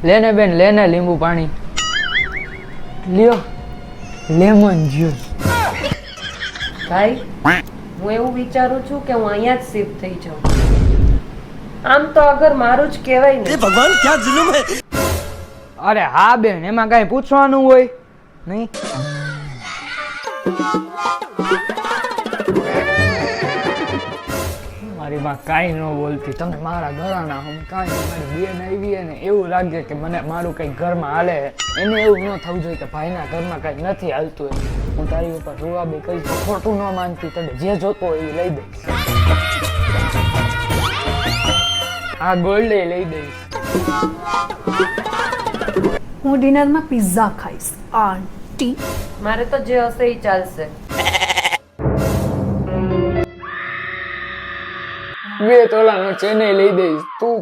લેને બેન લેને લીંબુ પાણી લ્યો લેમન જ્યુસ ભાઈ હું એવું વિચારું છું કે હું અહીંયા જ શિફ્ટ થઈ જાઉં. આમ તો અગર મારું જ કહેવાય ને. ભગવાન ક્યાં જુલુમ હે. અરે હા બેન એમાં કઈ પૂછવાનું હોય નહીં. મારી માં કાંઈ ન બોલતી તમે મારા ઘરના હું કાંઈ મારી બેન આવી ને એવું લાગે કે મને મારું કઈ ઘરમાં હાલે એને એવું ન થવું જોઈએ કે ભાઈના ઘરમાં કઈ નથી હાલતું એમ. હું તારી ઉપર રૂવા બી કહીશ તો ખોટું ન માનતી તને જે જોતો હોય એ લઈ દઈશ. આ ગોલ્ડ લઈ દઈશ. હું ડિનરમાં પિઝા ખાઈશ આંટી. મારે તો જે હશે એ ચાલશે. 2 તોલાનો ચેન્નઈ લઈ દઈશ તું